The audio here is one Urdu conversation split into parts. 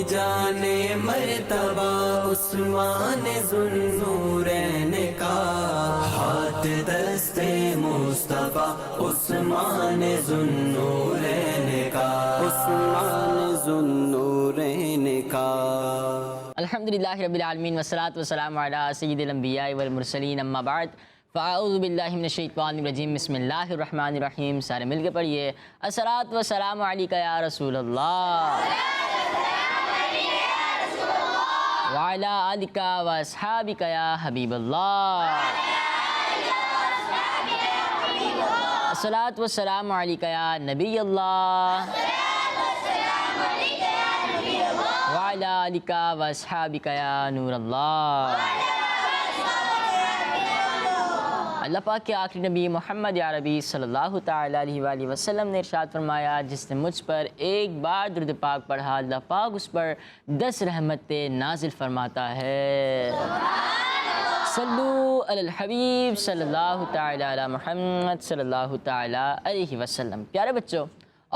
جانے مرتبہ عثمان ذوالنورین کا، ہاتھ دستے مصطفیٰ عثمان ذوالنورین کا، عثمان ذوالنورین کا۔ الحمدللہ رب العالمین والصلاة والسلام علی سید الانبیاء والمرسلین، اما بعد فاعوذ باللہ من الشیطان الرجیم، بسم اللہ الرحمن الرحیم۔ سارے مل کے پڑھیے، الصلاۃ والسلام علیک یا رسول اللہ وعلی آلک واصحابک یا حبیب اللہ، الصلاۃ والسلام علیک یا نبی اللہ وعلی آلک واصحابک یا نور اللہ۔ اللہ پاک کے آخری نبی محمد عربی صلی اللہ تعالیٰ علیہ وآلہ وسلم نے ارشاد فرمایا، جس نے مجھ پر ایک بار درود پاک پڑھا اللہ پاک اس پر 10 رحمتیں نازل فرماتا ہے۔ صلو علی الحبیب صلی اللہ تعالیٰ علی محمد صلی اللہ تعالیٰ علیہ وسلم۔ پیارے بچوں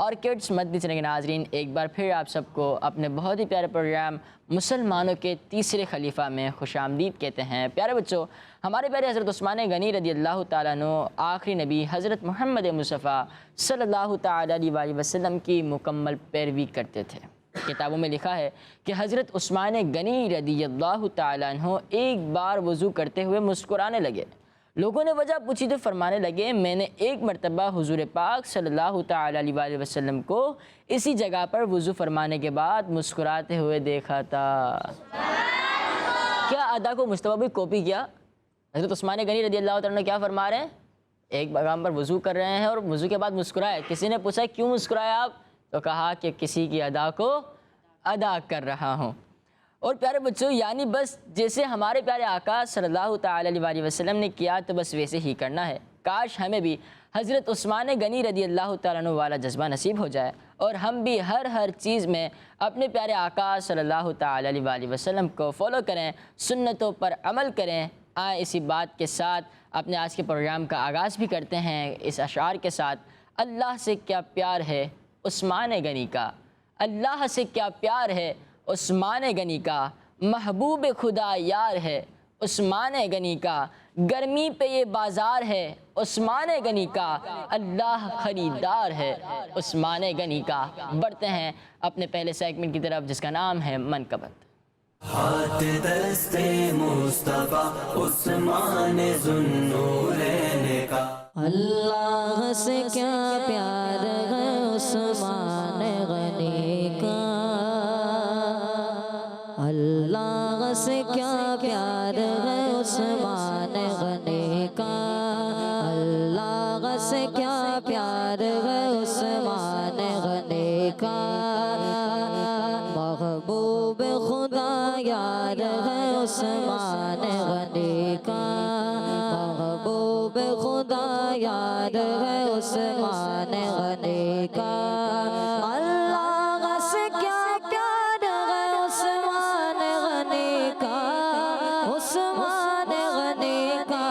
اور کڈس مدنی چینل کے ناظرین، ایک بار پھر آپ سب کو اپنے بہت ہی پیارے پروگرام مسلمانوں کے تیسرے خلیفہ میں خوش آمدید کہتے ہیں۔ پیارے بچوں، ہمارے پیارے حضرت عثمان غنی رضی اللہ تعالیٰ عنہ آخری نبی حضرت محمد مصطفیٰ صلی اللہ تعالیٰ علیہ وآلہ وسلم کی مکمل پیروی کرتے تھے۔ کتابوں میں لکھا ہے کہ حضرت عثمان غنی رضی اللہ تعالیٰ عنہ ایک بار وضو کرتے ہوئے مسکرانے لگے۔ لوگوں نے وجہ پوچھی تو فرمانے لگے، میں نے ایک مرتبہ حضور پاک صلی اللہ تعالیٰ علیہ وآلہ وسلم کو اسی جگہ پر وضو فرمانے کے بعد مسکراتے ہوئے دیکھا تھا۔ کیا ادا کو مجتبیٰ بھی کاپی کیا؟ حضرت عثمان غنی رضی اللہ تعالیٰ عنہ کیا فرما رہے ہیں؟ ایک مقام پر وضو کر رہے ہیں اور وضو کے بعد مسکرائے۔ کسی نے پوچھا کیوں مسکرائے آپ؟ تو کہا کہ کسی کی ادا کو ادا کر رہا ہوں۔ اور پیارے بچوں، یعنی بس جیسے ہمارے پیارے آقا صلی اللہ تعالیٰ علیہ وآلہ وسلم نے کیا تو بس ویسے ہی کرنا ہے۔ کاش ہمیں بھی حضرت عثمان غنی رضی اللہ تعالیٰ عنہ والا جذبہ نصیب ہو جائے اور ہم بھی ہر چیز میں اپنے پیارے آقا صلی اللہ تعالیٰ علیہ وآلہ وسلم کو فالو کریں، سنتوں پر عمل کریں۔ آئیں اسی بات کے ساتھ اپنے آج کے پروگرام کا آغاز بھی کرتے ہیں اس اشعار کے ساتھ۔ اللہ سے کیا پیار ہے عثمان غنی کا، اللہ سے کیا پیار ہے عثمان غنی کا، محبوب خدا یار ہے عثمان غنی کا، گرمی پہ یہ بازار ہے عثمان غنی کا، اللہ خریدار ہے عثمان غنی کا۔ بڑھتے ہیں اپنے پہلے سیگمنٹ کی طرف جس کا نام ہے منقبت۔ ہاتھ دستے مصطفیٰ عثمان ذوالنورین کا، اللہ سے کیا پیار ہے عثمان غنی کا، اللہ سے کیا پیار ہے عثمان غنی کا، اللہ سے کیا پیار ہے عثمان غنی کا، محبوب خدا یار ہے عثمان غنی کا، محبوب خدا یار ہے عثمان غنی کا، اللہ سے کیا پیار ہے عثمان غنی کا، عثمان غنی کا،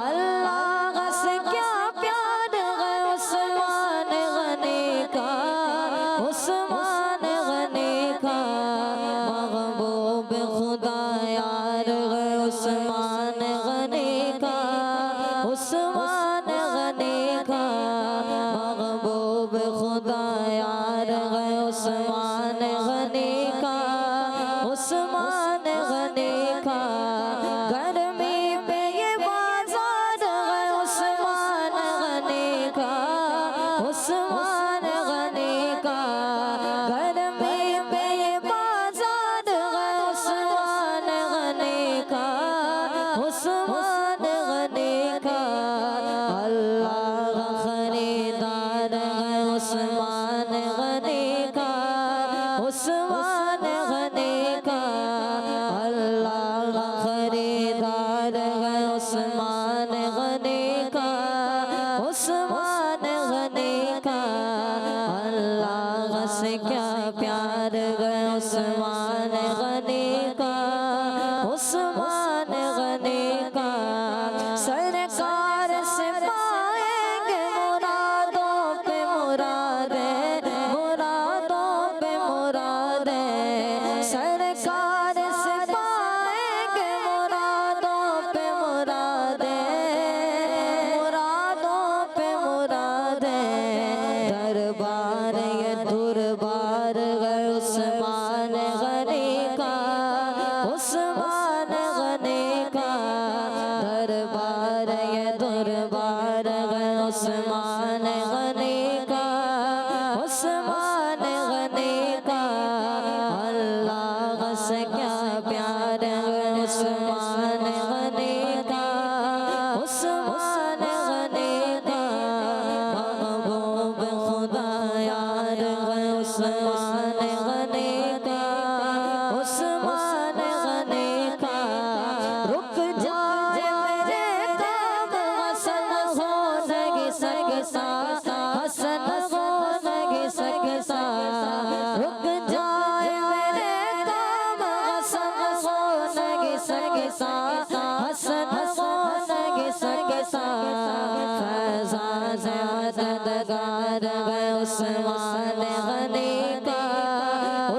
اللہ سے کیا پیار ہے عثمان غنی کا، عثمان غنی کا، محبوب خدا یار ہے عثمان غنی کا، عثمان غنی کا، محبوب خدا یار ہے عثمان غنی کا، عثمان غنی کا، گرمی پہ یہ بازار ہے عثمان غنی کا، عثمان غنی کا، گرمی پہ یہ بازار ہے عثمان غنی کا، عثمان غنی کا، اللہ خریدار ہے عثمان غنی کا، عثمان غنی کا، اللہ خریدار ہے عثمان غنی کا، عثمان غنی کا، اللہ سے کیا پیار ہے عثمان غنی کا، عثمان غنی کا، سرکار سے پائیں گے مرادوں پہ مرادیں، مرادوں پہ مرادیں،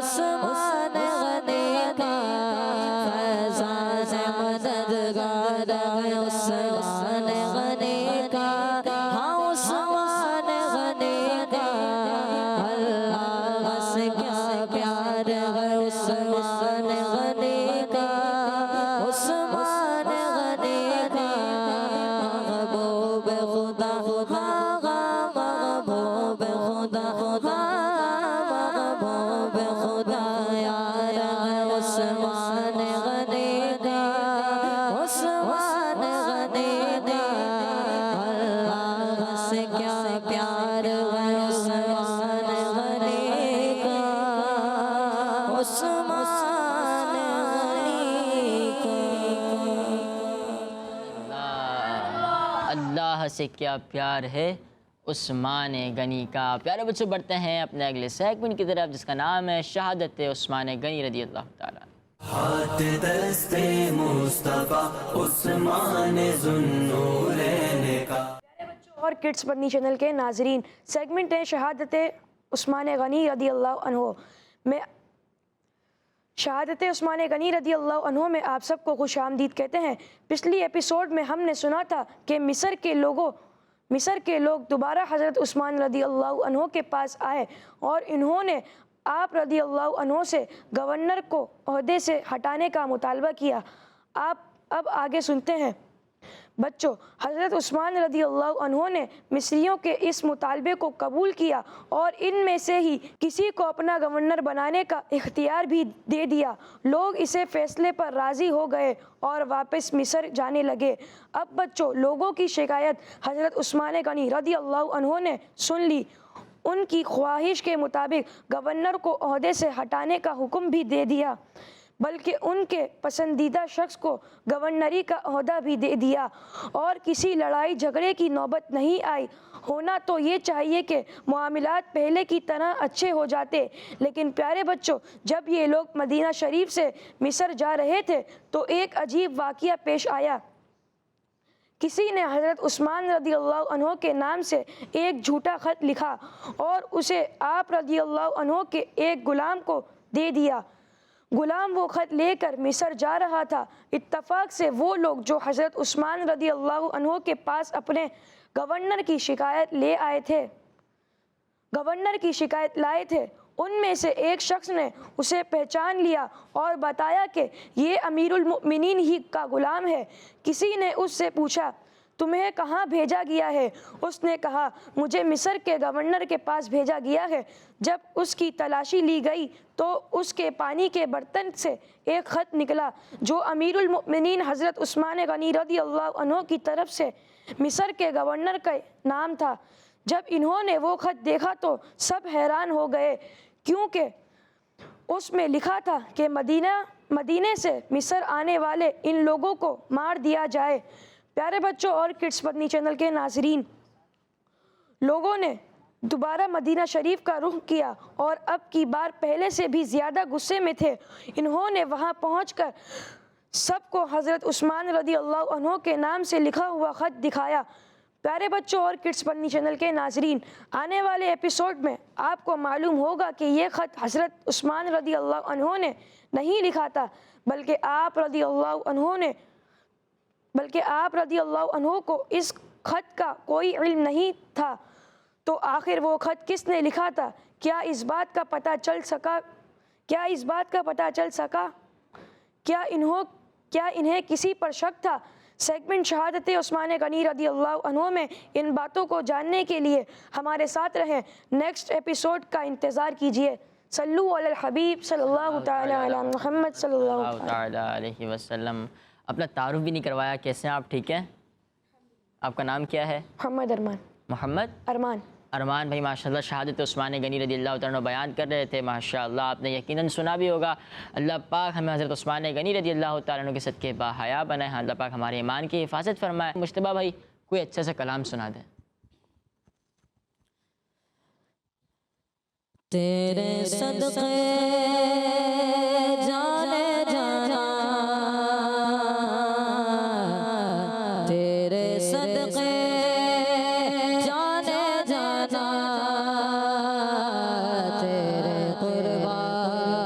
عثمان غنی کا فیضان مددگار ہے عثمان غنی کا ہاں عثمان غنی کا اللہ سے کیا پیار ہے عثمان غنی کا عثمان غنی کا محبوب خدا محبوب خدا محبوب خدا یار ہے عثمان غنی کا عثمان غنی کا اللہ سے کیا پیار ہے عثمان غنی کا عثمان غنی کا اللہ سے کیا پیار ہے عثمان غنی کا۔ پیارے بچوں بڑھتے ہیں اپنے اگلے سیگمنٹ کی طرف جس کا نام ہے شہادت عثمان غنی رضی اللہ تعالیٰ۔ ہاتھ دست مصطفیٰ عثمان ذوالنورین کا۔ اور کڈس مدنی چینل کے ناظرین، سیگمنٹ ہے شہادت عثمان غنی رضی اللہ عنہ میں شہادت عثمان غنی رضی اللہ عنہ میں آپ سب کو خوش آمدید کہتے ہیں۔ پچھلی ایپیسوڈ میں ہم نے سنا تھا کہ مصر کے لوگ دوبارہ حضرت عثمان رضی اللہ عنہ کے پاس آئے اور انہوں نے آپ رضی اللہ عنہ سے گورنر کو عہدے سے ہٹانے کا مطالبہ کیا۔ آپ اب آگے سنتے ہیں۔ بچوں، حضرت عثمان رضی اللہ عنہ نے مصریوں کے اس مطالبے کو قبول کیا اور ان میں سے ہی کسی کو اپنا گورنر بنانے کا اختیار بھی دے دیا۔ لوگ اسے فیصلے پر راضی ہو گئے اور واپس مصر جانے لگے۔ اب بچوں، لوگوں کی شکایت حضرت عثمان غنی رضی اللہ عنہ نے سن لی۔ ان کی خواہش کے مطابق گورنر کو عہدے سے ہٹانے کا حکم بھی دے دیا، بلکہ ان کے پسندیدہ شخص کو گورنری کا عہدہ بھی دے دیا، اور کسی لڑائی جھگڑے کی نوبت نہیں آئی۔ ہونا تو یہ چاہیے کہ معاملات پہلے کی طرح اچھے ہو جاتے، لیکن پیارے بچوں، جب یہ لوگ مدینہ شریف سے مصر جا رہے تھے تو ایک عجیب واقعہ پیش آیا۔ کسی نے حضرت عثمان رضی اللہ عنہ کے نام سے ایک جھوٹا خط لکھا اور اسے آپ رضی اللہ عنہ کے ایک غلام کو دے دیا۔ غلام وہ خط لے کر مصر جا رہا تھا۔ اتفاق سے وہ لوگ جو حضرت عثمان رضی اللہ عنہ کے پاس اپنے گورنر کی شکایت لائے تھے، ان میں سے ایک شخص نے اسے پہچان لیا اور بتایا کہ یہ امیر المؤمنین ہی کا غلام ہے۔ کسی نے اس سے پوچھا، تمہیں کہاں بھیجا گیا ہے؟ اس نے کہا، مجھے مصر کے گورنر کے پاس بھیجا گیا ہے۔ جب اس کی تلاشی لی گئی تو اس کے پانی کے برتن سے ایک خط نکلا جو امیر المؤمنین حضرت عثمان غنی رضی اللہ عنہ کی طرف سے مصر کے گورنر کا نام تھا۔ جب انہوں نے وہ خط دیکھا تو سب حیران ہو گئے، کیونکہ اس میں لکھا تھا کہ مدینے سے مصر آنے والے ان لوگوں کو مار دیا جائے۔ پیارے بچوں اور کڈس مدنی چینل کے ناظرین، لوگوں نے دوبارہ مدینہ شریف کا رخ کیا اور اب کی بار پہلے سے بھی زیادہ غصے میں تھے۔ انہوں نے وہاں پہنچ کر سب کو حضرت عثمان رضی اللہ عنہ کے نام سے لکھا ہوا خط دکھایا۔ پیارے بچوں اور کڈس مدنی چینل کے ناظرین، آنے والے ایپیسوڈ میں آپ کو معلوم ہوگا کہ یہ خط حضرت عثمان رضی اللہ عنہ نے نہیں لکھا تھا، بلکہ آپ رضی اللہ عنہ کو اس خط کا کوئی علم نہیں تھا۔ تو آخر وہ خط کس نے لکھا تھا؟ کیا اس بات کا پتہ چل سکا؟ کیا انہیں کسی پر شک تھا؟ سیگمنٹ شہادت عثمان غنی رضی اللہ عنہ میں ان باتوں کو جاننے کے لیے ہمارے ساتھ رہیں۔ نیکسٹ ایپیسوڈ کا انتظار کیجیے۔ صلو علی الحبیب صلی اللہ تعالی علی محمد صلی اللہ تعالی علیہ وسلم۔ اپنا تعارف بھی نہیں کروایا، کیسے ہیں آپ؟ ٹھیک ہیں؟ آپ کا نام کیا ہے؟ محمد ارمان بھائی، ماشاءاللہ شہادت عثمان غنی رضی اللہ تعالیٰ بیان کر رہے تھے، ماشاءاللہ آپ نے یقیناً سنا بھی ہوگا۔ اللہ پاک ہمیں حضرت عثمان غنی رضی اللہ تعالیٰ کے صدقے باحیا بنائے، اللہ پاک ہمارے ایمان کی حفاظت فرمائے۔ مجتبیٰ بھائی کوئی اچھا سا کلام سنا دیں۔ تیرے صدقے جانے جانا، تیرے صدقے جانے جانا، تیرے قربان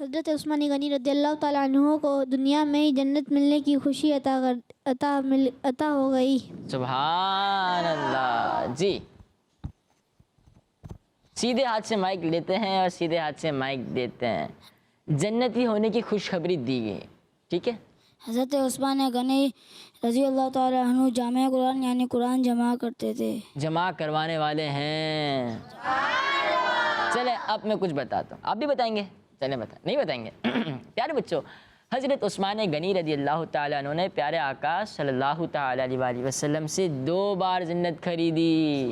حضرت عثمان غنی رضی اللہ تعالیٰ عنہ کو دنیا میں ہی جنت ملنے کی خوشی عطا ہو گئی. سبحان اللہ. جی سیدھے ہاتھ سے مائک لیتے ہیں اور سیدھے ہاتھ سے مائک دیتے ہیں. جنتی ہونے کی خوشخبری دی گئی. ٹھیک ہے. حضرت عثمان غنی رضی اللہ تعالیٰ عنہ جامع قرآن یعنی قرآن جمع کرتے تھے. جمع کروانے والے ہیں. چلیں اب میں کچھ بتاتا ہوں. آپ بھی بتائیں گے؟ چلیں نہیں بتائیں گے. پیارے بچوں، حضرت عثمان غنی رضی اللہ تعالیٰ عنہ نے پیارے آقا صلی اللہ تعالیٰ علیہ وسلم سے 2 بار جنت خریدی.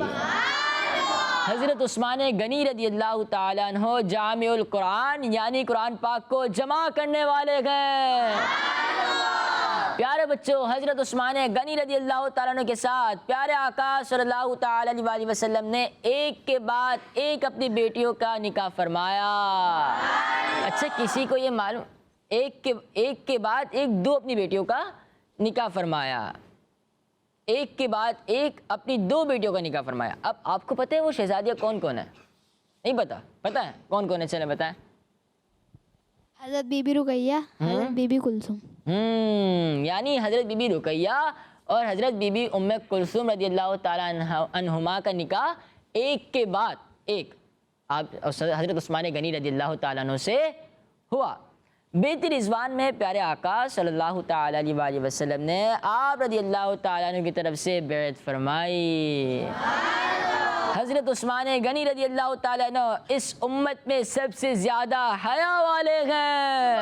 حضرت عثمان غنی رضی اللہ تعالیٰ عنہ جامع القرآن یعنی قرآن پاک کو جمع کرنے والے ہیں. پیارے بچوں، حضرت عثمان غنی رضی اللہ تعالیٰ عنہ کے ساتھ پیارے آقا صلی اللہ تعالیٰ علیہ وسلم نے ایک کے بعد ایک اپنی بیٹیوں کا نکاح فرمایا. اچھا کسی کو یہ معلوم ایک کے بعد ایک 2 اپنی بیٹیوں کا نکاح فرمایا. ایک کے بعد ایک اپنی 2 بیٹیوں کا نکاح فرمایا. اب آپ کو پتہ ہے وہ شہزادیاں کون کون ہیں؟ نہیں پتہ ہے کون کون ہے؟ چلیں بتائیں. حضرت بی بی رقیہ، حضرت بی بی کلثوم. یعنی حضرت بی بی رقیہ اور حضرت بی بی ام کلثوم رضی اللہ تعالیٰ عنہما کا نکاح ایک کے بعد ایک حضرت عثمان غنی رضی اللہ تعالیٰ عنہ سے ہوا. بیت رضوان میں پیارے آقا صلی اللہ تعالیٰ علیہ وسلم نے آپ رضی اللہ تعالیٰ عنہ کی طرف سے بیعت فرمائی. حضرت عثمان غنی رضی اللہ تعالیٰ عنہ اس امت میں سب سے زیادہ حیا والے ہیں.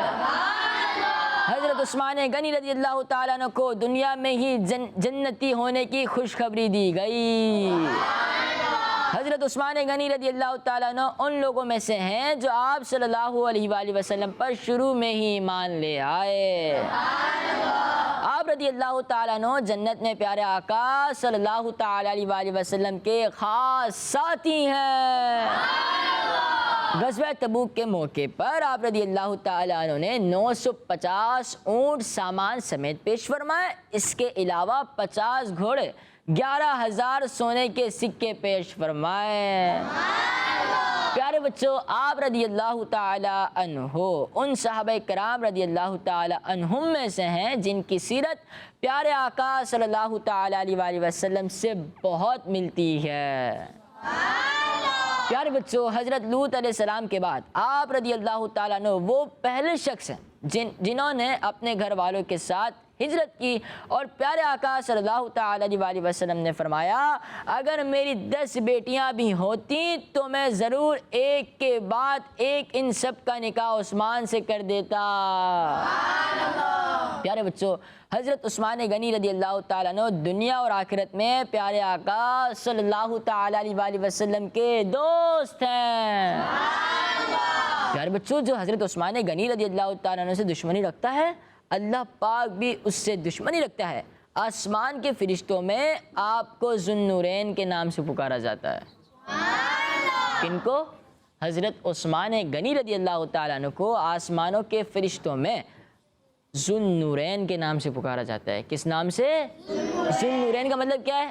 حضرت عثمان غنی رضی اللہ تعالیٰ عنہ کو دنیا میں ہی جنتی ہونے کی خوشخبری دی گئی. حضرت عثمان غنی رضی اللہ تعالیٰ عنہ ان لوگوں میں سے ہیں جو آپ صلی اللہ علیہ وآلہ وسلم پر شروع میں ہی ایمان لے آئے. آپ رضی اللہ تعالیٰ عنہ جنت میں پیارے آقا صلی اللہ تعالیٰ علیہ وآلہ وسلم کے خاص ساتھی ہیں. غزوہ تبوک کے موقع پر آپ رضی اللہ تعالیٰ عنہ نے 950 اونٹ سامان سمیت پیش فرمائے. اس کے علاوہ 50 گھوڑے 11,000 سونے کے سکے پیش فرمائے. پیارے بچوں، آپ رضی اللہ تعالی عنہ ان صحابہ کرام رضی اللہ تعالی عنہم میں سے ہیں جن کی سیرت پیارے آقا صلی اللہ تعالی علیہ وسلم سے بہت ملتی ہے. پیارے بچوں، حضرت لوط علیہ السلام کے بعد آپ رضی اللہ تعالیٰ عنہ وہ پہلے شخص ہیں جنہوں نے اپنے گھر والوں کے ساتھ ہجرت کی. اور پیارے آقا صلی اللہ تعالیٰ علیہ وسلم نے فرمایا اگر میری 10 بیٹیاں بھی ہوتی تو میں ضرور ایک کے بعد ایک ان سب کا نکاح عثمان سے کر دیتا. پیارے بچوں، حضرت عثمان غنی رضی اللہ تعالیٰ عنہ دنیا اور آخرت میں پیارے آقا صلی اللہ تعالیٰ علیہ وسلم کے دوست ہیں. پیارے بچوں، جو حضرت عثمان غنی رضی اللہ تعالیٰ عنہ سے دشمنی رکھتا ہے اللہ پاک بھی اس سے دشمنی رکھتا ہے. آسمان کے فرشتوں میں آپ کو ذو النورین کے نام سے پکارا جاتا ہے. کن کو؟ حضرت عثمان غنی رضی اللہ تعالیٰ عنہ کو آسمانوں کے فرشتوں میں ذو النورین کے نام سے پکارا جاتا ہے. کس نام سے؟ ذو النورین کا مطلب کیا ہے؟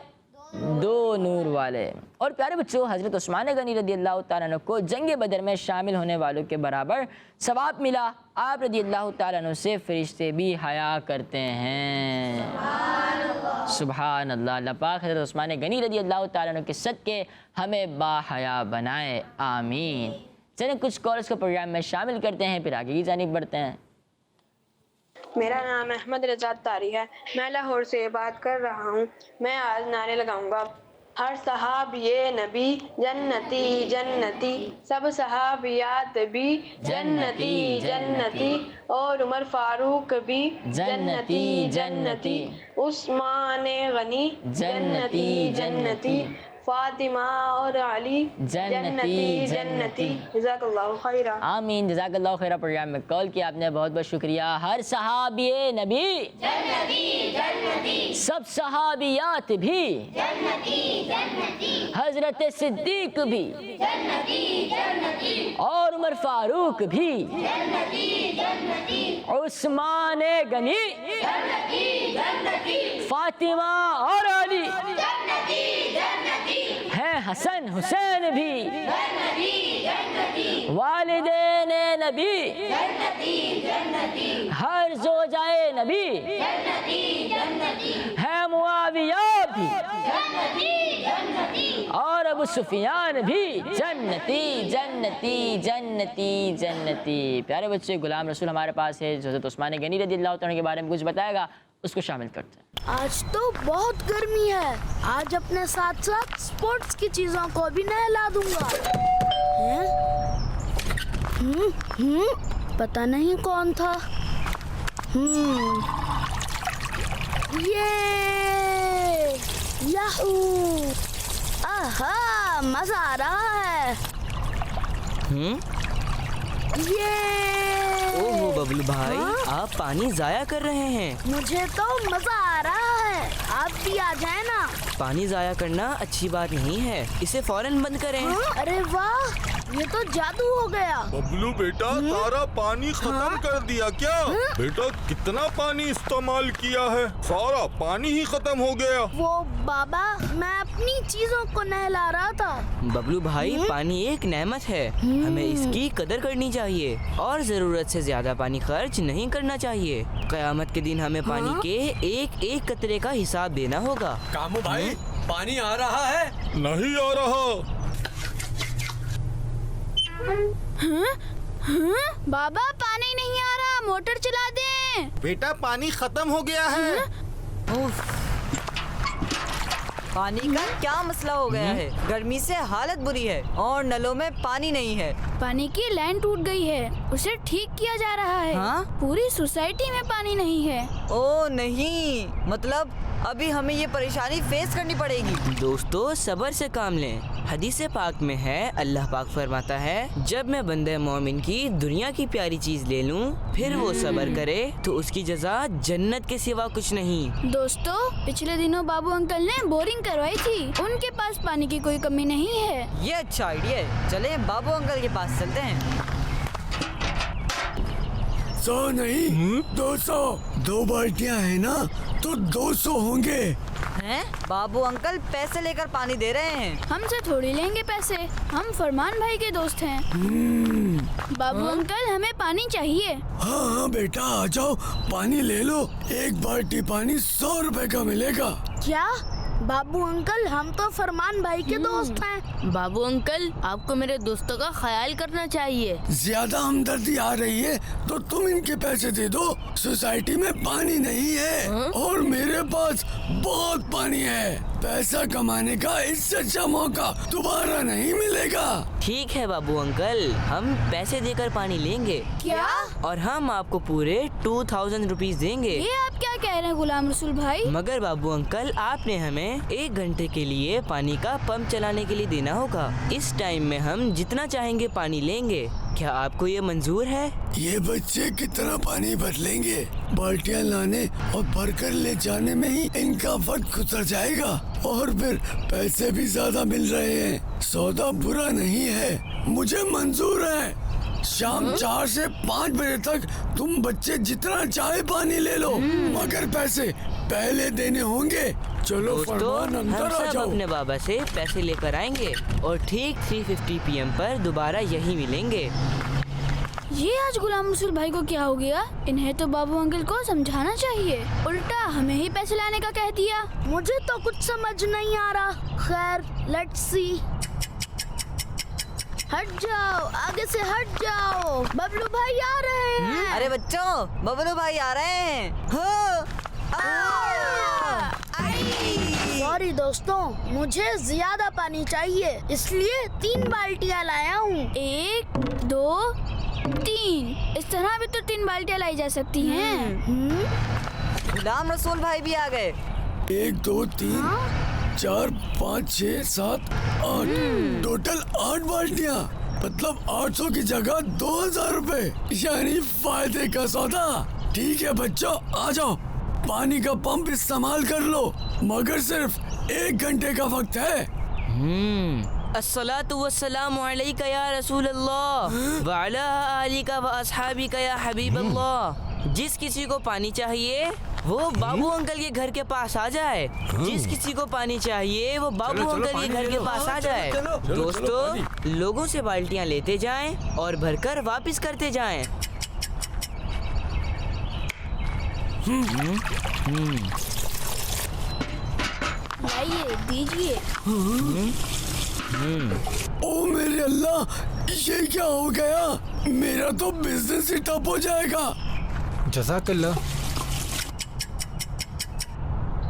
2 نور والے. اور پیارے بچوں، حضرت عثمان غنی رضی اللہ تعالیٰ عنہ کو جنگ بدر میں شامل ہونے والوں کے برابر ثواب ملا. آپ رضی اللہ تعالیٰ عنہ سے فرشتے بھی حیا کرتے ہیں. سبحان اللہ. اللہ پاک حضرت عثمان غنی رضی اللہ تعالیٰ عنہ کے صدقے ہمیں با حیا بنائے. آمین. چلیں کچھ کالز کو پروگرام میں شامل کرتے ہیں پھر آگے کی جانب بڑھتے ہیں. میرا نام احمد رضا تاری ہے. میں لاہور سے بات کر رہا ہوں. میں آج نعرے لگاؤں گا. ہر صحابی نبی جنتی جنتی، سب صحابیات بھی جنتی جنتی، اور عمر فاروق بھی جنتی جنتی، عثمان غنی جنتی جنتی، فاطمہ اور علی جنتی جنتی. جزاک اللہ خیرہ. آمین. جزاک اللہ خیرہ. پروگرام میں کال کیا آپ نے، بہت بہت شکریہ. ہر صحابی نبی جنتی جنتی، سب صحابیات بھی جنتی جنتی، حضرت صدیق بھی جنتی جنتی، اور عمر فاروق بھی جنتی جنتی، عثمان غنی جنتی جنتی، فاطمہ اور علی جنتی جنتی، ہیں حسن حسین بھی والدین نبی ہر زوجائے نبی ہے معاویہ بھی اور ابو سفیان بھی جنتی جنتی جنتی جنتی۔ پیارے بچے، غلام رسول ہمارے پاس ہے جو حضرت عثمان غنی رضی اللہ عنہ کے بارے میں کچھ بتائے گا، اس کو شامل کرتے ہیں۔ آج تو بہت گرمی ہے، آج اپنے ساتھ ساتھ سپورٹس کی چیزوں کو بھی نہلا دوں گا۔ پتہ نہیں کون تھا۔ یاہو، آہا، مزہ آ رہا ہے۔ اوہ ببلو بھائی، آپ پانی ضائع کر رہے ہیں۔ مجھے تو مزہ آ رہا ہے، آپ بھی آ جائیں نا۔ پانی ضائع کرنا اچھی بات نہیں ہے، اسے فوراً بند کریں۔ ارے واہ، یہ تو جادو ہو گیا۔ ببلو بیٹا، سارا پانی ختم کر دیا کیا؟ بیٹا کتنا پانی استعمال کیا ہے؟ سارا پانی ہی ختم ہو گیا۔ وہ بابا، میں اپنی چیزوں کو نہلا رہا تھا۔ ببلو بھائی، پانی ایک نعمت ہے، ہمیں اس کی قدر کرنی چاہیے اور ضرورت سے زیادہ پانی خرچ نہیں کرنا چاہیے۔ قیامت کے دن ہمیں پانی کے ایک ایک قطرے کا حساب دینا ہوگا۔ کامو بھائی، پانی آ رہا ہے؟ نہیں آ رہا۔ بابا، پانی نہیں آ رہا، موٹر چلا دیں۔ بیٹا پانی ختم ہو گیا ہے۔ پانی کا کیا مسئلہ ہو گیا ہے؟ گرمی سے حالت بری ہے اور نلوں میں پانی نہیں ہے۔ پانی کی لائن ٹوٹ گئی ہے، اسے ٹھیک کیا جا رہا ہے۔ پوری سوسائٹی میں پانی نہیں ہے۔ او نہیں، مطلب ابھی ہمیں یہ پریشانی فیس کرنی پڑے گی۔ دوستو، صبر سے کام لیں۔ حدیث پاک میں ہے، اللہ پاک فرماتا ہے، جب میں بندے مومن کی دنیا کی پیاری چیز لے لوں پھر وہ صبر کرے تو اس کی جزا جنت کے سوا کچھ نہیں۔ دوستو، پچھلے دنوں بابو انکل نے بورنگ کروائی تھی، ان کے پاس پانی کی کوئی کمی نہیں ہے۔ یہ اچھا آئیڈیا ہے، چلیں بابو انکل کے پاس چلتے ہیں۔ 100 نہیں، 200، 2 بالٹیاں ہیں نا تو 200 ہوں گے۔ ہیں؟ بابو انکل پیسے لے کر پانی دے رہے ہیں۔ ہم سے تھوڑی لیں گے پیسے، ہم فرمان بھائی کے دوست ہیں۔ بابو انکل، ہمیں پانی چاہیے۔ ہاں بیٹا، آ جاؤ، پانی لے لو، 1 بالٹی پانی 100 روپے کا ملے گا۔ کیا بابو انکل، ہم تو فرمان بھائی کے دوست ہیں۔ بابو انکل، آپ کو میرے دوستوں کا خیال کرنا چاہیے۔ زیادہ ہمدردی آ رہی ہے تو تم ان کے پیسے دے دو۔ سوسائٹی میں پانی نہیں ہے اور میرے پاس بہت پانی ہے۔ پیسہ کمانے کا اس سے اچھا موقع دوبارہ نہیں ملے گا۔ ٹھیک ہے بابو انکل، ہم پیسے دے کر پانی لیں گے۔ کیا؟ اور ہم آپ کو پورے 2000 روپیز دیں گے۔ یہ آپ کیا کہہ رہے ہیں غلام رسول بھائی؟ مگر بابو انکل، آپ نے ہمیں 1 گھنٹے کے لیے پانی کا پمپ چلانے کے لیے دینا ہوگا۔ اس ٹائم میں ہم جتنا چاہیں گے پانی لیں گے۔ کیا آپ کو یہ منظور ہے؟ یہ بچے کتنا پانی بھر لیں گے؟ بالٹیاں لانے اور بھر کر لے جانے میں ہی ان کا وقت گزر جائے گا اور پھر پیسے بھی زیادہ مل رہے ہیں۔ سودا برا نہیں ہے، مجھے منظور ہے۔ شام 4 سے 5 بجے تک تم بچے جتنا چاہے پانی لے لو، مگر پیسے پہلے دینے ہوں گے۔ چلو فرمان، اندر آ ہم سب جاؤ۔ اپنے بابا سے پیسے لے کر آئیں گے اور ٹھیک 3:50 PM پر دوبارہ یہی ملیں گے۔ یہ آج غلام رسول بھائی کو کیا ہو گیا؟ انہیں تو بابو انکل کو سمجھانا چاہیے، الٹا ہمیں ہی پیسے لانے کا کہہ دیا۔ مجھے تو کچھ سمجھ نہیں آ رہا۔ خیر، لیٹس سی۔ ہٹ جاؤ، آگے سے ہٹ جاؤ، ببلو بھائی آ رہے ہیں۔ ارے بچوں، ببلو بھائی آ رہے ہیں۔ سوری دوستوں، مجھے زیادہ پانی چاہیے، اس لیے 3 بالٹیاں لایا ہوں۔ 1 2 3، اس طرح بھی تو 3 بالٹیاں لائی جا سکتی ہیں۔ غلام رسول بھائی بھی آ گئے۔ 1 2 3 4 5 6 7 8، ٹوٹل 8 بالٹیاں، مطلب 800 کی جگہ 2000 روپے، یعنی فائدے کا سودا۔ ٹھیک ہے بچوں، آ جاؤ، پانی کا پمپ استعمال کر لو، مگر صرف 1 گھنٹے کا وقت ہے۔ الصلاۃ والسلام علیک یا رسول اللہ وعلی آلک و اصحابک یا حبیب اللہ۔ جس کسی کو پانی چاہیے وہ بابو انکل کے گھر کے پاس آ جائے. جس کسی کو پانی چاہیے وہ بابو انکل کے گھر کے پاس آ جائے. دوستو لوگوں سے بالٹیاں لیتے جائیں اور بھر کر واپس کرتے جائیں. لائیے دیجیے. او میرے اللہ, یہ کیا ہو گیا؟ میرا تو بزنس ہی ٹپ ہو جائے گا. جزاک اللہ.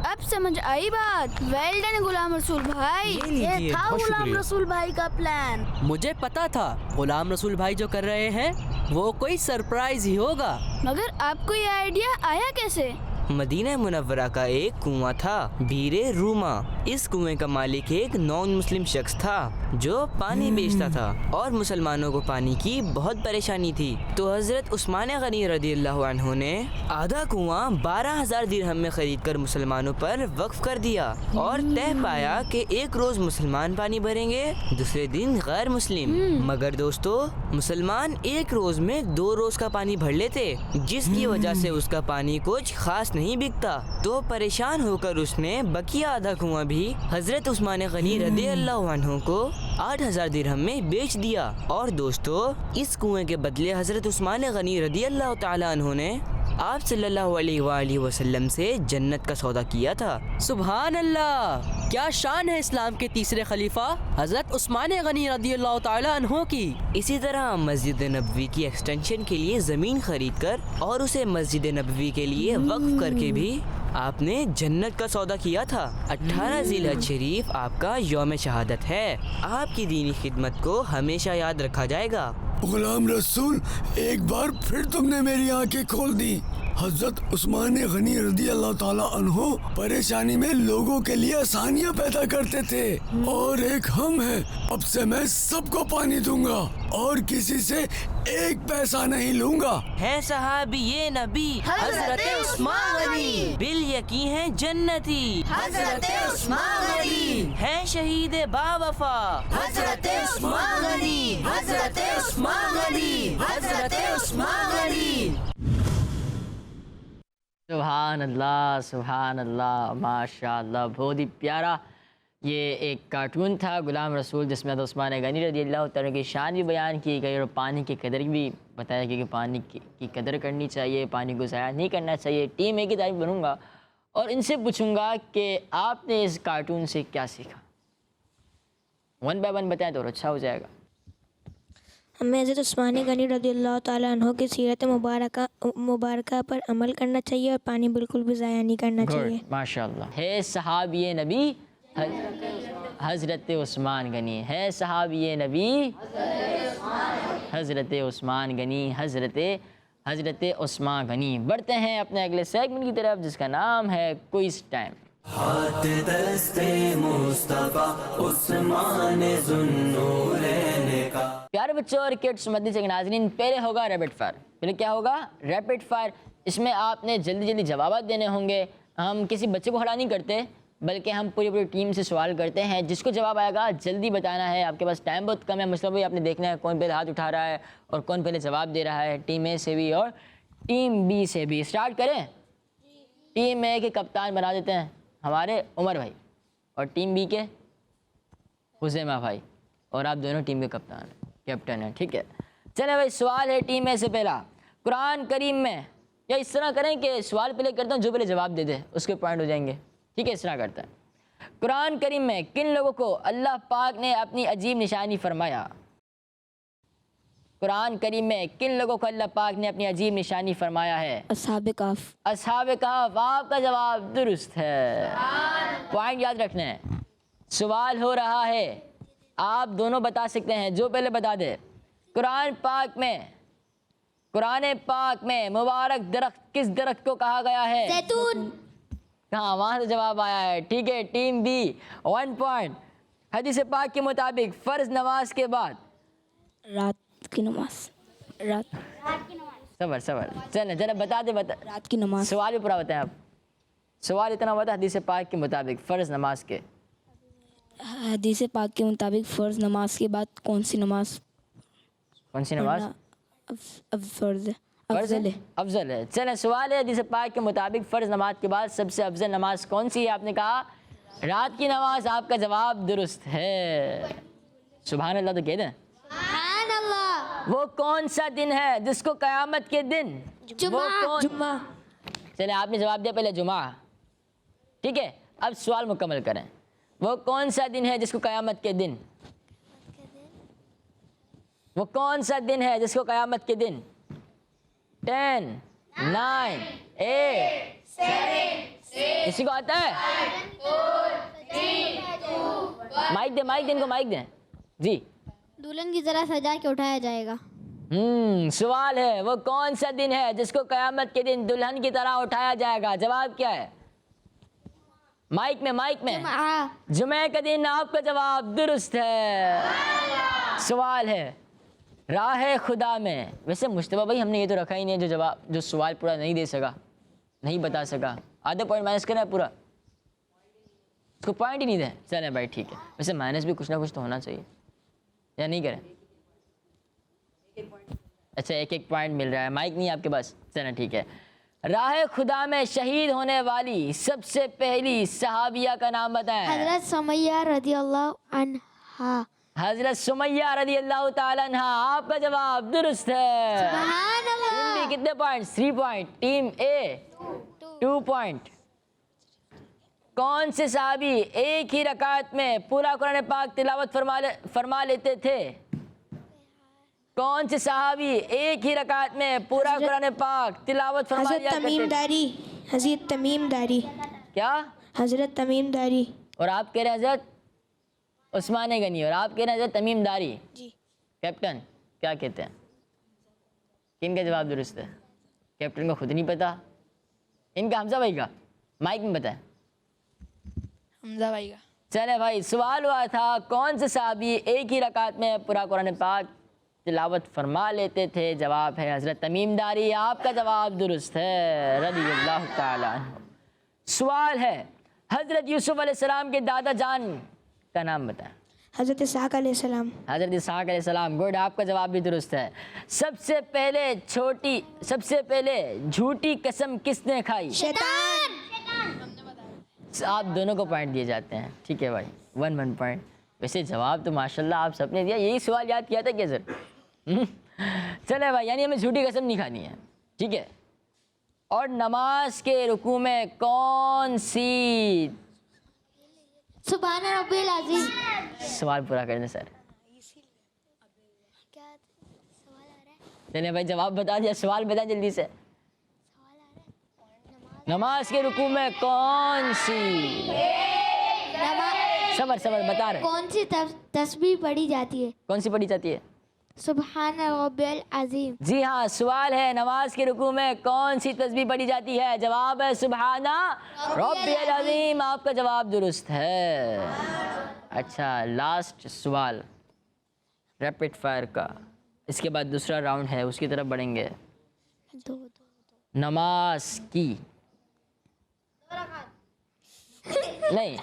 اب سمجھ آئی بات. ویل ڈن غلام رسول بھائی. یہ تھا غلام رسول بھائی کا پلان. مجھے پتا تھا غلام رسول بھائی جو کر رہے ہیں وہ کوئی سرپرائز ہی ہوگا. مگر آپ کو یہ آئیڈیا آیا کیسے؟ مدینہ منورہ کا ایک کنواں تھا, بیر روما. اس کنویں کا مالک ایک نان مسلم شخص تھا جو پانی بیچتا تھا اور مسلمانوں کو پانی کی بہت پریشانی تھی. تو حضرت عثمان غنی رضی اللہ عنہ نے آدھا کنواں 12,000 درہم میں خرید کر مسلمانوں پر وقف کر دیا اور طے پایا کہ ایک روز مسلمان پانی بھریں گے, دوسرے دن غیر مسلم. مگر دوستو مسلمان ایک روز میں 2 روز کا پانی بھر لیتے, جس کی وجہ سے اس کا پانی کچھ خاص نہیں بکتا. تو پریشان ہو کر اس نے بقیہ آدھا کنواں بھی حضرت عثمان غنی رضی اللہ عنہ کو 8,000 درہم میں بیچ دیا. اور دوستو اس کنویں کے بدلے حضرت عثمان غنی رضی اللہ تعالی عنہ نے آپ صلی اللہ علیہ وآلہ وسلم سے جنت کا سودا کیا تھا. سبحان اللہ, کیا شان ہے اسلام کے تیسرے خلیفہ حضرت عثمان غنی رضی اللہ تعالی عنہ کی. اسی طرح مسجد نبوی کی ایکسٹینشن کے لیے زمین خرید کر اور اسے مسجد نبوی کے لیے وقف کر کے بھی آپ نے جنت کا سودا کیا تھا. 18 ذی الحجہ شریف آپ کا یوم شہادت ہے. آپ کی دینی خدمت کو ہمیشہ یاد رکھا جائے گا. غلام رسول, ایک بار پھر تم نے میری آنکھیں کھول دی. حضرت عثمان غنی رضی اللہ تعالیٰ عنہ پریشانی میں لوگوں کے لیے آسانیاں پیدا کرتے تھے, اور ایک ہم ہیں. اب سے میں سب کو پانی دوں گا اور کسی سے ایک پیسہ نہیں لوں گا. ہے صحابی یہ نبی حضرت عثمان غنی, بال یقین ہے جنتی حضرت عثمان غنی, ہے شہید با وفا حضرت عثمان غنی, حضرت عثمان غنی, حضرت عثمان غنی. سبحان اللہ, سبحان اللہ, ماشاء اللہ, بہت ہی پیارا. یہ ایک کارٹون تھا غلام رسول جس میں عثمان غنی رضی اللہ تعالیٰ کی شان بھی بیان کی گئی اور پانی کی قدر بھی بتایا گیا کہ پانی کی قدر کرنی چاہیے, پانی کو ضائع نہیں کرنا چاہیے. ٹیم ایک کی طرف بنوں گا اور ان سے پوچھوں گا کہ آپ نے اس کارٹون سے کیا سیکھا. 1 by 1 بتائیں تو اور اچھا ہو جائے گا. ہمیں حضرت عثمان غنی رضی اللہ تعالیٰ عنہ کی سیرت مبارکہ پر عمل کرنا چاہیے اور پانی بالکل بھی ضائع نہیں کرنا چاہیے. ماشاء اللہ. ہے صحابی نبی حضرت عثمان غنی, ہے صحابی نبی حضرت عثمان غنی, حضرت عثمان غنی. بڑھتے ہیں اپنے اگلے سیگمنٹ کی طرف جس کا نام ہے کوئز ٹائم. ہاتھ دستے مصطفیٰ عثمان ذوالنورین کا. پیارے بچوں اور کڈس مدنی چینل کے ناظرین, پہلے ہوگا ریپڈ فائر. پہلے کیا ہوگا؟ Rapid fire. اس میں آپ نے جلدی جلدی جوابات دینے ہوں گے. ہم کسی بچے کو کھڑا نہیں کرتے بلکہ ہم پوری ٹیم سے سوال کرتے ہیں. جس کو جواب آئے گا جلدی بتانا ہے. آپ کے پاس ٹائم بہت کم ہے. مطلب آپ نے دیکھنا ہے کون پہلے ہاتھ اٹھا رہا ہے اور کون پہلے جواب دے رہا ہے, ٹیم اے سے بھی اور ٹیم بی سے بھی. اسٹارٹ کریں. ٹیم اے کے کپتان بنا دیتے ہیں ہمارے عمر بھائی اور ٹیم بی کے خزیمہ بھائی, اور آپ دونوں ٹیم کے کیپٹن ہیں. ٹھیک ہے, چلیں بھائی. سوال ہے ٹیم اے سے پہلا. قرآن کریم میں, یا اس طرح کریں کہ سوال پہلے کرتا ہوں جو پہلے جواب دے دے اس کے پوائنٹ ہو جائیں گے. ٹھیک ہے, اس طرح کرتا ہے. قرآن کریم میں کن لوگوں کو اللہ پاک نے اپنی عجیب نشانی فرمایا؟ قرآن کریم میں کن لوگوں کو اللہ پاک نے اپنی عجیب نشانی فرمایا ہے؟ اصحاب کہف. اصحاب کہف. آپ کا جواب درست ہے. پوائنٹ یاد رکھنا ہے. سوال ہو رہا ہے, آپ دونوں بتا سکتے ہیں, جو پہلے بتا دے. قرآن پاک میں مبارک درخت کس درخت کو کہا گیا ہے؟ زیتون. کہاں؟ وہاں سے جواب آیا ہے. ٹھیک ہے, ٹیم بی 1 پوائنٹ. حدیث پاک کے مطابق فرض نماز کے بعد رات کی نماز. صبر چلیں بتا دے. رات کی نماز. سوال بھی پورا بتائیں آپ. سوال اتنا بتا, حدیث پاک کے مطابق فرض نماز کے. حدیث پاک کے مطابق فرض نماز کے بعد کون سی نماز؟ کون سی نماز؟ اب فرض فرض ہے؟ افضل ہے۔ افضل ہے۔ چلیں سوال ہے حدیث پاک کے مطابق فرض نماز کے بعد سب سے افضل نماز کون سی ہے؟ آپ نے کہا رات کی نماز۔ آپ کا جواب درست ہے۔ سبحان اللہ تو کہہ دیں۔ سبحان اللہ۔ وہ کون سا دن ہے جس کو قیامت کے دن جمعہ۔ چلیں آپ نے جواب دیا پہلے جمعہ، ٹھیک ہے، اب سوال مکمل کریں۔ وہ کون سا دن ہے جس کو قیامت کے دن، وہ کون سا دن ہے جس کو قیامت کے دن 10 9 8 کسی کو آتا ہے؟ مائک دیں، مائک دیں ان کو، مائک دیں جی۔ دلہن کی طرح سجا کے اٹھایا جائے گا۔ سوال ہے وہ کون سا دن ہے جس کو قیامت کے دن دلہن کی طرح اٹھایا جائے گا؟ جواب کیا ہے؟ مائک میں، مائک میں۔ جمعہ کا دن۔ آپ کا جواب درست ہے۔ سوال ہے راہ خدا میں۔ ویسے مشتبہ بھائی ہم نے یہ تو رکھا ہی نہیں جو جواب جو سوال پورا نہیں دے سکا، نہیں بتا سکا، آدھا پوائنٹ مائنس کرنا ہے پورا، اس کو پوائنٹ ہی نہیں دیں۔ چلیں بھائی ٹھیک ہے، ویسے مائنس بھی کچھ نہ کچھ تو ہونا چاہیے، یا نہیں کریں؟ اچھا ایک ایک پوائنٹ مل رہا ہے، مائک نہیں آپ کے پاس، چلیں ٹھیک ہے۔ راہ خدا میں شہید ہونے والی سب سے پہلی صحابیہ کا نام بتائیں۔ حضرت سمیہ رضی اللہ عنہا۔ حضرت سمیہ رضی اللہ تعالیٰ عنہ۔ آپ کا جواب درست ہے۔ سبحان اللہ۔ ٹیم بی کتنے پوائنٹ؟ 3 پوائنٹ۔ ٹیم اے 2 پوائنٹ۔ کون سے صحابی ایک ہی رکعت میں پورا قرآن پاک تلاوت فرما لیتے تھے؟ کون سے صحابی ایک ہی رکعت میں پورا قرآن پاک تلاوت فرما لیا حضرت کرتے تمیم تھے؟ داری۔ حضرت تمیم داری۔ کیا؟ حضرت تمیم داری۔ اور آپ کہہ رہے ہیں حضرت عثمان غنی، اور آپ کہہ رہے ہیں حضرت تمیم داری۔ جی کیپٹن کیا کہتے ہیں؟ کن کا جواب درست ہے؟ کیپٹن کو خود نہیں پتا، ان کا حمزہ بھائی کا، مائک میں بتائیں۔ حمزہ بھائی کا۔ چلے بھائی سوال ہوا تھا کون سے صحابی ایک ہی رکعت میں پورا قرآن پاک تلاوت فرما لیتے تھے؟ جواب ہے حضرت تمیم داری۔ آپ کا جواب درست ہے رضی اللہ تعالیٰ عنہ۔ سوال ہے حضرت یوسف علیہ السلام کے دادا جان کا نام بتائیں۔ حضرت اسحاق علیہ السلام۔ حضرت اسحاق علیہ السلام۔ گڈ، آپ کا جواب بھی درست ہے۔ سب سے پہلے جھوٹی قسم کس نے کھائی؟ شیطان۔ آپ دونوں کو پوائنٹ دیے جاتے ہیں، ٹھیک ہے بھائی، 1 پوائنٹ۔ ویسے جواب تو ماشاءاللہ آپ سب نے دیا، یہی سوال یاد کیا تھا کیا سر؟ چلے بھائی، یعنی ہمیں جھوٹی قسم نہیں کھانی ہے، ٹھیک ہے۔ اور نماز کے رکوع میں کون سی؟ سبحان ربی العظیم۔ سوال پورا کر دیں سر۔ چلیں بھائی جواب بتا دیا، سوال بتائیں جلدی سے۔ نماز کے رکوع میں کون سی؟ صبر بتا رہے ہیں۔ کون سی تسبیح پڑھی جاتی ہے؟ کون سی پڑھی جاتی ہے؟ سبحان ربی العظیم۔ جی ہاں، سوال ہے نماز کے رکوع میں کون سی تسبیح پڑھی جاتی ہے؟ جواب ہے سبحان ربی العظیم۔ آپ کا جواب درست ہے۔ اچھا لاسٹ سوال ریپڈ فائر کا، اس کے بعد دوسرا راؤنڈ ہے، اس کی طرف بڑھیں گے۔ نماز کی نہیں،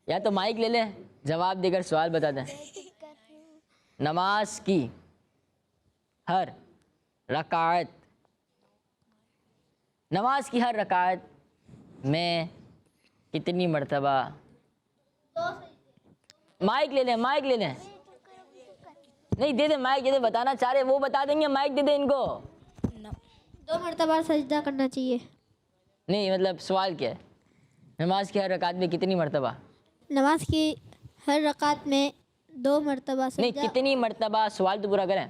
یا تو مائک لے لیں، جواب دے کر سوال بتا دیں۔ نماز کی ہر رکعت میں کتنی مرتبہ؟ مائک لے لیں، مائک لے لیں، نہیں دے دیں مائک، دے دیں، بتانا چاہ رہے وہ بتا دیں گے، مائک دے دیں ان کو۔ 2 مرتبہ سجدہ کرنا چاہیے۔ نہیں مطلب سوال کیا ہے؟ نماز کی ہر رکعت میں کتنی مرتبہ؟ نماز کی ہر رکعت میں 2 مرتبہ سجدہ۔ نہیں کتنی مرتبہ، سوال تو پورا کریں۔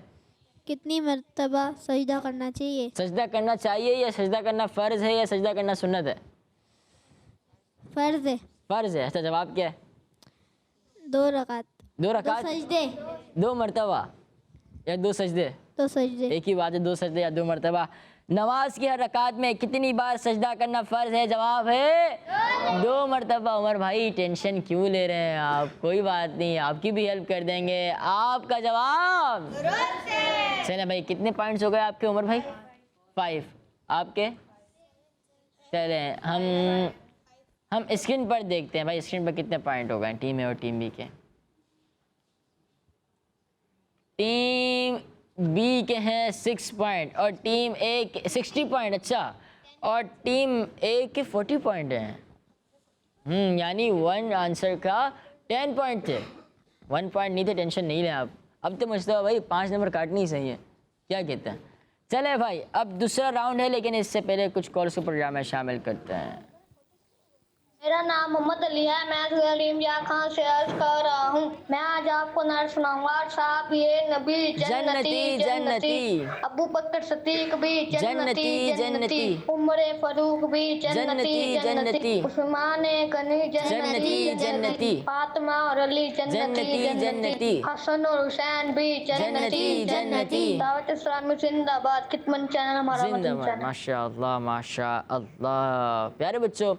کتنی مرتبہ سجدہ کرنا چاہیے؟ سجدہ کرنا چاہیے یا سجدہ کرنا فرض ہے یا سجدہ کرنا سنت ہے؟ فرض ہے۔ فرض ہے۔ اچھا جواب کیا ہے؟ 2 رکعت۔ 2 رکعت، 2 سجدے، 2 مرتبہ یا 2 سجدے؟ 2 سجدے۔ ایک ہی بات ہے، 2 سجدے یا 2 مرتبہ۔ نماز کی ہر رکعت میں کتنی بار سجدہ کرنا فرض ہے؟ جواب ہے 2 مرتبہ۔ عمر بھائی ٹینشن کیوں لے رہے ہیں آپ؟ کوئی بات نہیں، آپ کی بھی ہیلپ کر دیں گے۔ آپ کا جواب چلیں بھائی، کتنے پوائنٹس ہو گئے آپ کے عمر بھائی؟ 5 آپ کے۔ چلیں ہم اسکرین پر دیکھتے ہیں بھائی، اسکرین پر کتنے پوائنٹ ہو گئے ٹیم اے اور ٹیم بی کے۔ ٹیم بی کے ہیں 6 پوائنٹ اور ٹیم اے کے 60 پوائنٹ. اچھا اور ٹیم اے کے 40 پوائنٹ ہیں. یعنی 1 آنسر کا 10 پوائنٹ تھے. 1 پوائنٹ نہیں تھے, ٹینشن نہیں لیں آپ. اب تو مجھتا بھائی 5 نمبر کاٹنی ہی صحیح ہے, کیا کہتے ہیں؟ چلے بھائی اب دوسرا راؤنڈ ہے, لیکن اس سے پہلے کچھ کالس کو پروگرام میں شامل کرتے ہیں. میرا نام محمد علی ہے. میں سلیم جہاں خان سے عرض کر رہا ہوں. میں آج آپ کو نعت سناؤں گا. صاحب یہ نبی جنتی جنتی, ابو بکر صدیق بھی جنتی جنتی, عمر فاروق بھی جنتی جنتی, عثمان غنی جنتی جنتی, فاطمہ اور علی جنتی جنتی, حسن اور حسین بھی جنتی جنتی. دعوت اسلامی زندہ باد. خدمت چینل ہمارا زندہ باد. ماشاء اللہ ماشاء اللہ. پیارے بچوں,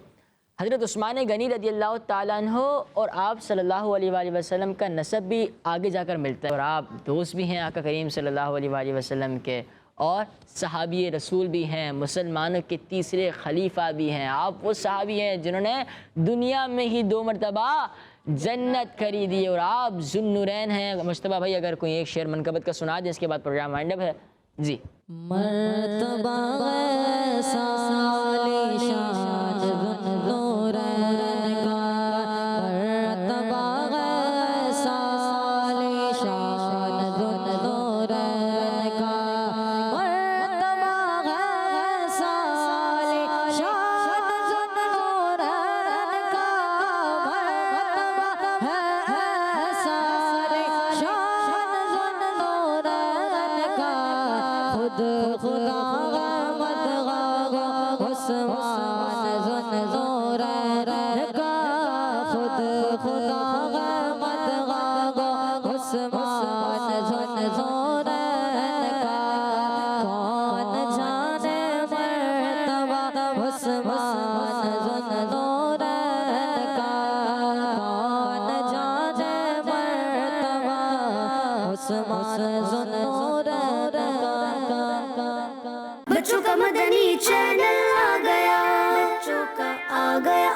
حضرت عثمان غنی رضی اللہ تعالیٰ عنہ اور آپ صلی اللہ علیہ وآلہ وسلم کا نسب بھی آگے جا کر ملتا ہے, اور آپ دوست بھی ہیں آقا کریم صلی اللہ علیہ وآلہ وسلم کے, اور صحابی رسول بھی ہیں, مسلمانوں کے تیسرے خلیفہ بھی ہیں. آپ وہ صحابی ہیں جنہوں نے دنیا میں ہی 2 مرتبہ جنت خریدی, اور آپ ذوالنورین ہیں. مجتبیٰ بھائی اگر کوئی ایک شعر منقبت کا سنا دیں, اس کے بعد پروگرام وائنڈ اپ ہے جی. مرتبہ سالی شان ذوالنورین کا, مرتبہ سالی شان ذوالنورین کا, مرتبہ سالی شان ذوالنورین کا, مرتبہ سالی شان ذوالنورین کا. خود خدا غمت غاغا عثمان ذوالنورین کا, خود خدا غمت غاغا عثمان ذوالنورین کا. کون جانے مرتبہ عثمان ذوالنورین کا, کون جانے مرتبہ عثمان ذوالنورین کا. بچوں کا مدنی چینل آ گیا, بچوں کا آ گیا